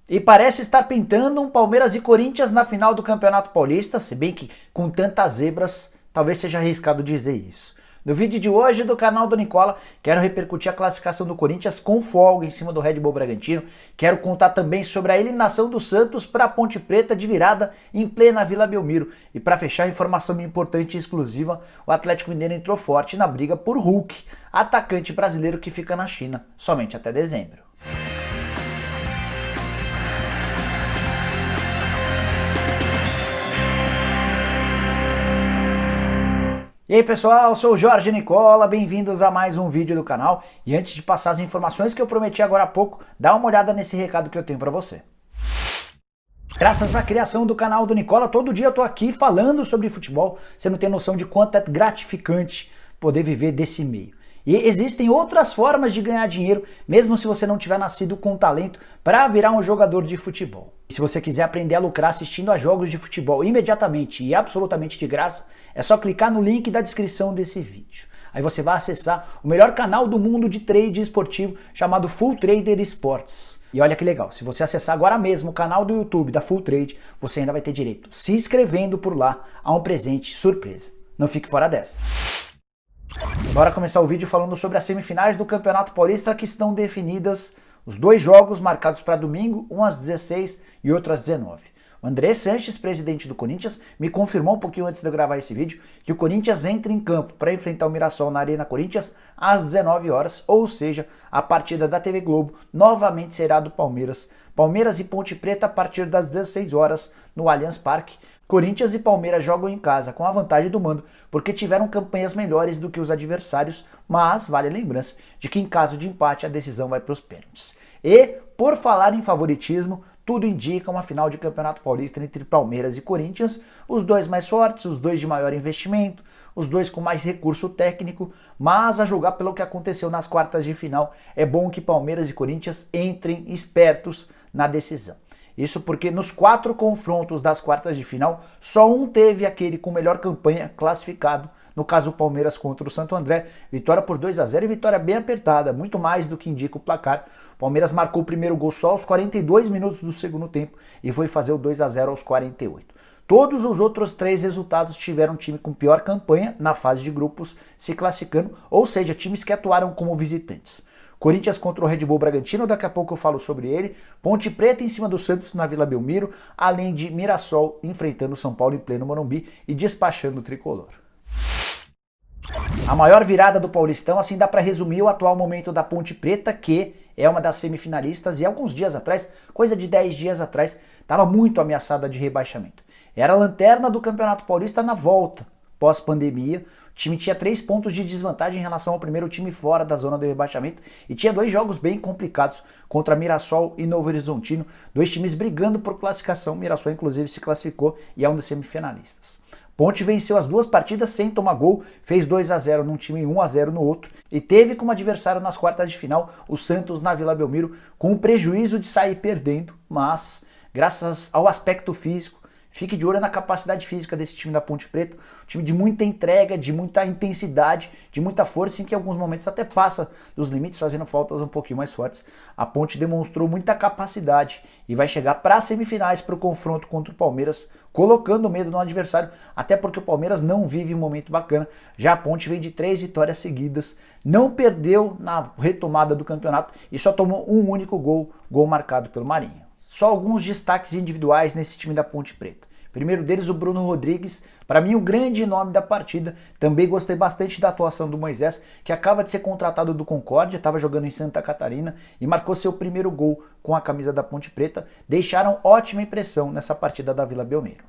E parece estar pintando um Palmeiras e Corinthians na final do Campeonato Paulista, se bem que com tantas zebras, talvez seja arriscado dizer isso. No vídeo de hoje do canal do Nicola, quero repercutir a classificação do Corinthians com folga em cima do Red Bull Bragantino. Quero contar também sobre a eliminação do Santos para a Ponte Preta de virada em plena Vila Belmiro. E para fechar, informação importante e exclusiva, o Atlético Mineiro entrou forte na briga por Hulk, atacante brasileiro que fica na China somente até dezembro. E aí pessoal, eu sou o Jorge Nicola, bem-vindos a mais um vídeo do canal. E antes de passar as informações que eu prometi agora há pouco, dá uma olhada nesse recado que eu tenho pra você. Graças à criação do canal do Nicola, todo dia eu tô aqui falando sobre futebol. Você não tem noção de quanto é gratificante poder viver desse meio. E existem outras formas de ganhar dinheiro, mesmo se você não tiver nascido com talento para virar um jogador de futebol. E se você quiser aprender a lucrar assistindo a jogos de futebol imediatamente e absolutamente de graça, é só clicar no link da descrição desse vídeo. Aí você vai acessar o melhor canal do mundo de trade esportivo chamado Full Trader Sports. E olha que legal, se você acessar agora mesmo o canal do YouTube da Full Trade, você ainda vai ter direito, se inscrevendo por lá, a um presente surpresa. Não fique fora dessa. Bora começar o vídeo falando sobre as semifinais do Campeonato Paulista que estão definidas. Os dois jogos marcados para domingo, um às 16 e outro às 19. O André Sanches, presidente do Corinthians, me confirmou um pouquinho antes de eu gravar esse vídeo que o Corinthians entra em campo para enfrentar o Mirassol na Arena Corinthians às 19 horas, ou seja, a partida da TV Globo novamente será do Palmeiras. Palmeiras e Ponte Preta a partir das 16 horas no Allianz Parque. Corinthians e Palmeiras jogam em casa com a vantagem do mando porque tiveram campanhas melhores do que os adversários, mas vale a lembrança de que em caso de empate a decisão vai para os pênaltis. E, por falar em favoritismo, tudo indica uma final de Campeonato Paulista entre Palmeiras e Corinthians, os dois mais fortes, os dois de maior investimento, os dois com mais recurso técnico, mas a julgar pelo que aconteceu nas quartas de final, é bom que Palmeiras e Corinthians entrem espertos na decisão. Isso porque nos 4 confrontos das quartas de final, só um teve aquele com melhor campanha classificado, no caso o Palmeiras contra o Santo André, vitória por 2-0 e vitória bem apertada, muito mais do que indica o placar. O Palmeiras marcou o primeiro gol só aos 42 minutos do segundo tempo e foi fazer o 2-0 aos 48. Todos os outros 3 resultados tiveram time com pior campanha na fase de grupos se classificando, ou seja, times que atuaram como visitantes. Corinthians contra o Red Bull Bragantino, daqui a pouco eu falo sobre ele. Ponte Preta em cima do Santos na Vila Belmiro, além de Mirassol enfrentando o São Paulo em pleno Morumbi e despachando o tricolor. A maior virada do Paulistão, assim dá para resumir o atual momento da Ponte Preta, que é uma das semifinalistas e alguns dias atrás, coisa de 10 dias atrás, estava muito ameaçada de rebaixamento. Era a lanterna do Campeonato Paulista na volta, pós-pandemia. O time tinha 3 pontos de desvantagem em relação ao primeiro time fora da zona do rebaixamento e tinha 2 jogos bem complicados contra Mirassol e Novo Horizontino, 2 times brigando por classificação. Mirassol inclusive se classificou e é um dos semifinalistas. Ponte venceu as 2 partidas sem tomar gol, fez 2-0 num time e 1-0 no outro e teve como adversário nas quartas de final o Santos na Vila Belmiro com o prejuízo de sair perdendo, mas graças ao aspecto físico, fique de olho na capacidade física desse time da Ponte Preta, um time de muita entrega, de muita intensidade, de muita força, em que em alguns momentos até passa dos limites, fazendo faltas um pouquinho mais fortes. A Ponte demonstrou muita capacidade e vai chegar para as semifinais para o confronto contra o Palmeiras, colocando medo no adversário, até porque o Palmeiras não vive um momento bacana. Já a Ponte vem de 3 vitórias seguidas, não perdeu na retomada do campeonato e só tomou um único gol marcado pelo Marinho. Só alguns destaques individuais nesse time da Ponte Preta. Primeiro deles, o Bruno Rodrigues, para mim o grande nome da partida. Também gostei bastante da atuação do Moisés, que acaba de ser contratado do Concórdia, estava jogando em Santa Catarina e marcou seu primeiro gol com a camisa da Ponte Preta. Deixaram ótima impressão nessa partida da Vila Belmiro.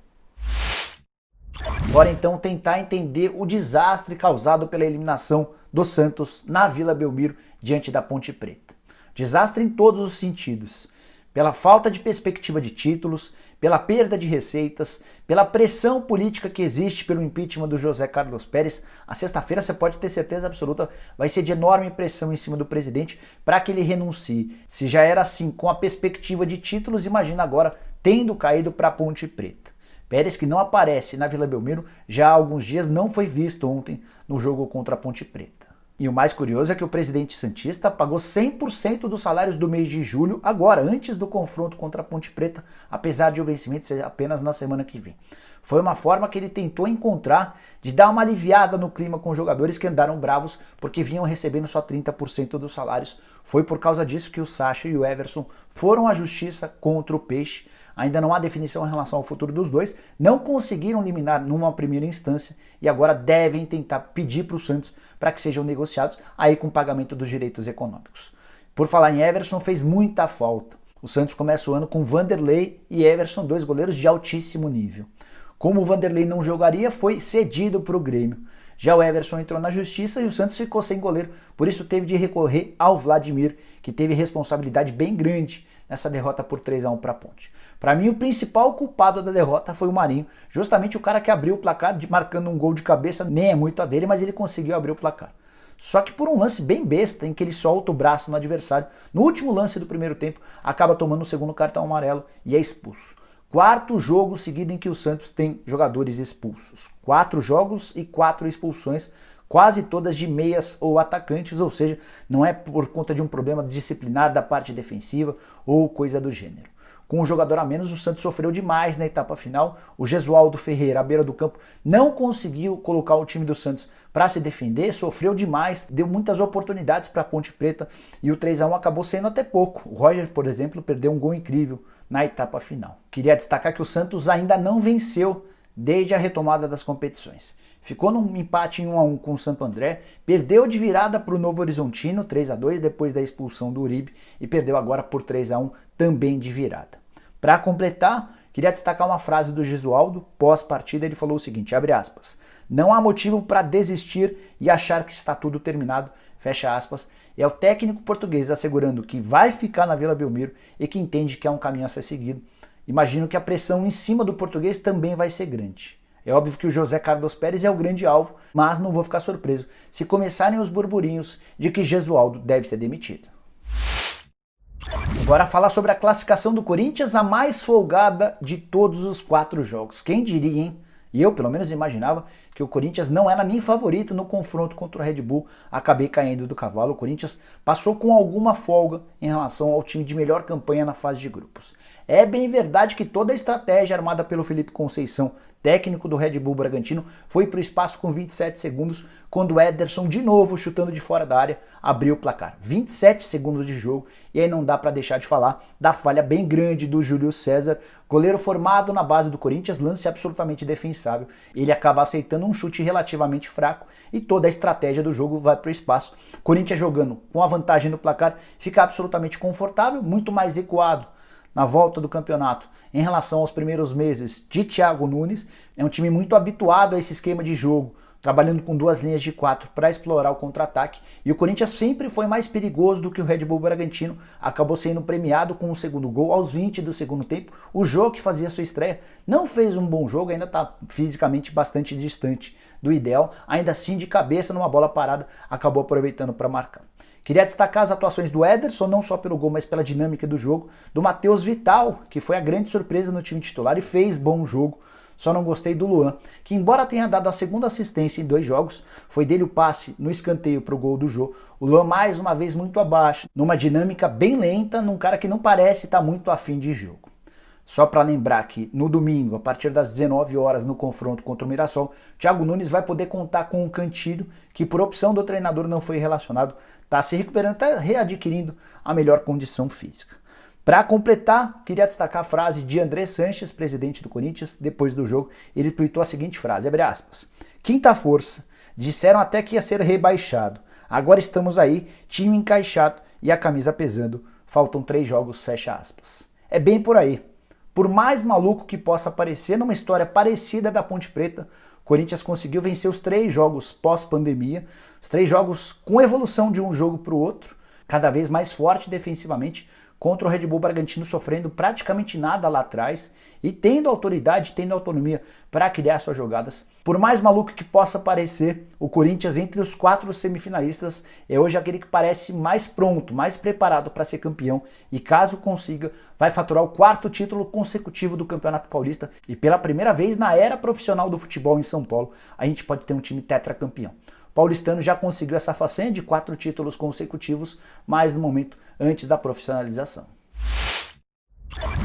Bora então tentar entender o desastre causado pela eliminação do Santos na Vila Belmiro diante da Ponte Preta. Desastre em todos os sentidos. Pela falta de perspectiva de títulos, pela perda de receitas, pela pressão política que existe pelo impeachment do José Carlos Pérez. A sexta-feira, você pode ter certeza absoluta, vai ser de enorme pressão em cima do presidente para que ele renuncie. Se já era assim com a perspectiva de títulos, imagina agora tendo caído para a Ponte Preta. Pérez, que não aparece na Vila Belmiro já há alguns dias, não foi visto ontem no jogo contra a Ponte Preta. E o mais curioso é que o presidente santista pagou 100% dos salários do mês de julho agora, antes do confronto contra a Ponte Preta, apesar de o vencimento ser apenas na semana que vem. Foi uma forma que ele tentou encontrar de dar uma aliviada no clima com os jogadores que andaram bravos porque vinham recebendo só 30% dos salários. Foi por causa disso que o Sacha e o Everson foram à justiça contra o Peixe. Ainda não há definição em relação ao futuro dos dois, não conseguiram eliminar numa primeira instância e agora devem tentar pedir para o Santos para que sejam negociados aí com o pagamento dos direitos econômicos. Por falar em Everson, fez muita falta. O Santos começa o ano com Vanderlei e Everson, dois goleiros de altíssimo nível. Como o Vanderlei não jogaria, foi cedido para o Grêmio. Já o Everson entrou na justiça e o Santos ficou sem goleiro, por isso teve de recorrer ao Vladimir, que teve responsabilidade bem grande nessa derrota por 3-1 para a Ponte. Para mim, o principal culpado da derrota foi o Marinho, justamente o cara que abriu o placar marcando um gol de cabeça, nem é muito a dele, mas ele conseguiu abrir o placar. Só que por um lance bem besta, em que ele solta o braço no adversário, no último lance do primeiro tempo, acaba tomando o segundo cartão amarelo e é expulso. Quarto jogo seguido em que o Santos tem jogadores expulsos. 4 jogos e 4 expulsões, quase todas de meias ou atacantes, ou seja, não é por conta de um problema disciplinar da parte defensiva ou coisa do gênero. Com um jogador a menos, o Santos sofreu demais na etapa final. O Gesualdo Ferreira, à beira do campo, não conseguiu colocar o time do Santos para se defender, sofreu demais, deu muitas oportunidades para a Ponte Preta e o 3-1 acabou sendo até pouco. O Roger, por exemplo, perdeu um gol incrível na etapa final. Queria destacar que o Santos ainda não venceu desde a retomada das competições. Ficou num empate em 1-1 com o Santo André, perdeu de virada para o Novo Horizontino, 3-2, depois da expulsão do Uribe, e perdeu agora por 3-1, também de virada. Para completar, queria destacar uma frase do Gesualdo, pós-partida, ele falou o seguinte, abre aspas, não há motivo para desistir e achar que está tudo terminado, fecha aspas, é o técnico português assegurando que vai ficar na Vila Belmiro e que entende que é um caminho a ser seguido. Imagino que a pressão em cima do português também vai ser grande. É óbvio que o José Carlos Pérez é o grande alvo, mas não vou ficar surpreso se começarem os burburinhos de que Gesualdo deve ser demitido. Agora falar sobre a classificação do Corinthians, a mais folgada de todos os 4 jogos. Quem diria, hein? E eu, pelo menos, imaginava que o Corinthians não era nem favorito no confronto contra o Red Bull. Acabei caindo do cavalo. O Corinthians passou com alguma folga em relação ao time de melhor campanha na fase de grupos. É bem verdade que toda a estratégia armada pelo Felipe Conceição, técnico do Red Bull Bragantino, foi para o espaço com 27 segundos, quando o Ederson, de novo chutando de fora da área, abriu o placar. 27 segundos de jogo, e aí não dá para deixar de falar da falha bem grande do Júlio César, goleiro formado na base do Corinthians, lance absolutamente defensável. Ele acaba aceitando um chute relativamente fraco e toda a estratégia do jogo vai para o espaço. Corinthians jogando com a vantagem no placar, fica absolutamente confortável, muito mais recuado na volta do campeonato em relação aos primeiros meses de Thiago Nunes. É um time muito habituado a esse esquema de jogo, trabalhando com 2 linhas de 4 para explorar o contra-ataque, e o Corinthians sempre foi mais perigoso do que o Red Bull Bragantino, acabou sendo premiado com o segundo gol aos 20 do segundo tempo. O jogo que fazia sua estreia não fez um bom jogo, ainda está fisicamente bastante distante do ideal, ainda assim de cabeça numa bola parada, acabou aproveitando para marcar. Queria destacar as atuações do Ederson, não só pelo gol, mas pela dinâmica do jogo, do Matheus Vital, que foi a grande surpresa no time titular e fez bom jogo. Só não gostei do Luan, que embora tenha dado a segunda assistência em 2 jogos, foi dele o passe no escanteio para o gol do Jô. O Luan mais uma vez muito abaixo, numa dinâmica bem lenta, num cara que não parece estar muito afim de jogo. Só para lembrar que no domingo, a partir das 19 horas no confronto contra o Mirassol, Thiago Nunes vai poder contar com o Cantilho, que por opção do treinador não foi relacionado, está se recuperando, está readquirindo a melhor condição física. Para completar, queria destacar a frase de André Sanches, presidente do Corinthians, depois do jogo. Ele tweetou a seguinte frase, abre aspas, quinta força, disseram até que ia ser rebaixado, agora estamos aí, time encaixado e a camisa pesando, faltam 3 jogos, fecha aspas. É bem por aí. Por mais maluco que possa parecer, numa história parecida da Ponte Preta, o Corinthians conseguiu vencer os 3 jogos pós-pandemia, os 3 jogos com evolução de um jogo para o outro, cada vez mais forte defensivamente, contra o Red Bull Bragantino sofrendo praticamente nada lá atrás e tendo autoridade, tendo autonomia para criar suas jogadas. Por mais maluco que possa parecer, o Corinthians entre os 4 semifinalistas é hoje aquele que parece mais pronto, mais preparado para ser campeão e caso consiga, vai faturar o 4º título consecutivo do Campeonato Paulista e pela primeira vez na era profissional do futebol em São Paulo, a gente pode ter um time tetracampeão. paulistano já conseguiu essa façanha de 4 títulos consecutivos, mas no momento antes da profissionalização.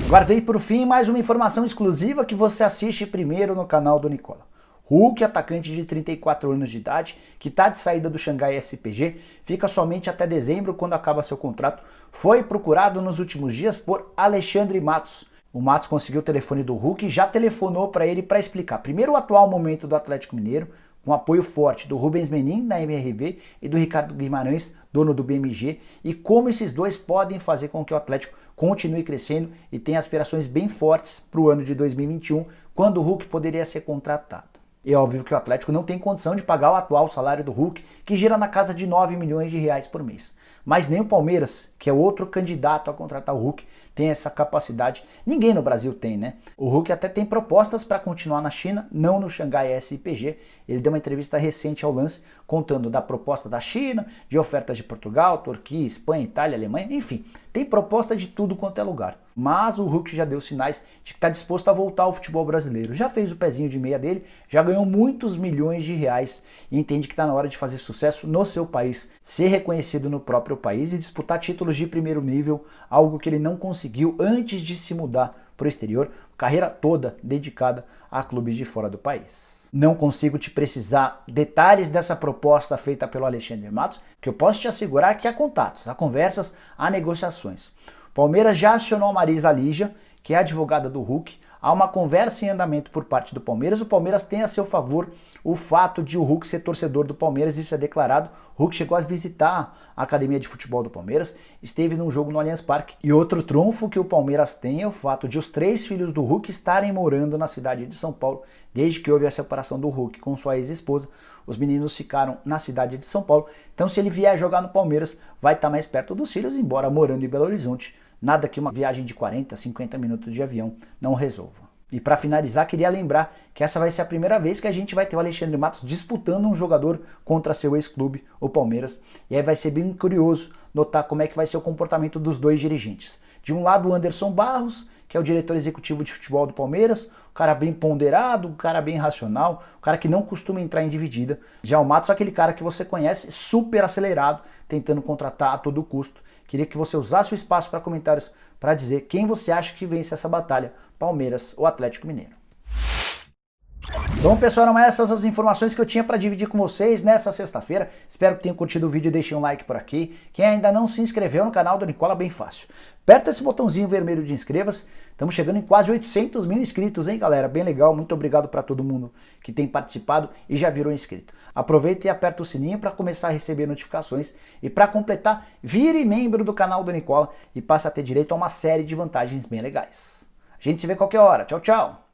Guardei por fim mais uma informação exclusiva que você assiste primeiro no canal do Nicola. Hulk, atacante de 34 anos de idade, que está de saída do Xangai SPG, fica somente até dezembro, quando acaba seu contrato, foi procurado nos últimos dias por Alexandre Matos. O Matos conseguiu o telefone do Hulk e já telefonou para ele para explicar primeiro o atual momento do Atlético Mineiro, com apoio forte do Rubens Menin, da MRV, e do Ricardo Guimarães, dono do BMG, e como esses dois podem fazer com que o Atlético continue crescendo e tenha aspirações bem fortes para o ano de 2021, quando o Hulk poderia ser contratado. É óbvio que o Atlético não tem condição de pagar o atual salário do Hulk, que gira na casa de 9 milhões de reais por mês. Mas nem o Palmeiras, que é outro candidato a contratar o Hulk, tem essa capacidade. Ninguém no Brasil tem, né? O Hulk até tem propostas para continuar na China, não no Xangai SPG. Ele deu uma entrevista recente ao Lance, contando da proposta da China, de ofertas de Portugal, Turquia, Espanha, Itália, Alemanha, enfim. Tem proposta de tudo quanto é lugar. Mas o Hulk já deu sinais de que está disposto a voltar ao futebol brasileiro. Já fez o pezinho de meia dele, já ganhou muitos milhões de reais e entende que está na hora de fazer sucesso no seu país, ser reconhecido no próprio país e disputar títulos de primeiro nível, algo que ele não conseguiu antes de se mudar para o exterior, carreira toda dedicada a clubes de fora do país. Não consigo te precisar detalhes dessa proposta feita pelo Alexandre Matos, que eu posso te assegurar que há contatos, há conversas, há negociações. Palmeiras já acionou a Marisa Lígia, que é a advogada do Hulk. Há uma conversa em andamento por parte do Palmeiras. O Palmeiras tem a seu favor o fato de o Hulk ser torcedor do Palmeiras, isso é declarado. O Hulk chegou a visitar a academia de futebol do Palmeiras, esteve num jogo no Allianz Parque. E outro trunfo que o Palmeiras tem é o fato de os 3 filhos do Hulk estarem morando na cidade de São Paulo, desde que houve a separação do Hulk com sua ex-esposa. Os meninos ficaram na cidade de São Paulo, então se ele vier jogar no Palmeiras, vai estar mais perto dos filhos, embora morando em Belo Horizonte. Nada que uma viagem de 40, 50 minutos de avião não resolva. E para finalizar, queria lembrar que essa vai ser a primeira vez que a gente vai ter o Alexandre Matos disputando um jogador contra seu ex-clube, o Palmeiras. E aí vai ser bem curioso notar como é que vai ser o comportamento dos dois dirigentes. De um lado, o Anderson Barros, que é o diretor executivo de futebol do Palmeiras, um cara bem ponderado, um cara bem racional, um cara que não costuma entrar em dividida. Já o Matos é aquele cara que você conhece, super acelerado, tentando contratar a todo custo. Queria que você usasse o espaço para comentários para dizer quem você acha que vence essa batalha, Palmeiras ou Atlético Mineiro. Bom, pessoal, eram essas as informações que eu tinha para dividir com vocês nessa sexta-feira. Espero que tenham curtido o vídeo e deixem um like por aqui. Quem ainda não se inscreveu no canal do Nicola, bem fácil. Aperta esse botãozinho vermelho de inscreva-se. Estamos chegando em quase 800 mil inscritos, hein, galera? Bem legal, muito obrigado para todo mundo que tem participado e já virou inscrito. Aproveita e aperta o sininho para começar a receber notificações. E para completar, vire membro do canal do Nicola e passe a ter direito a uma série de vantagens bem legais. A gente se vê qualquer hora. Tchau, tchau!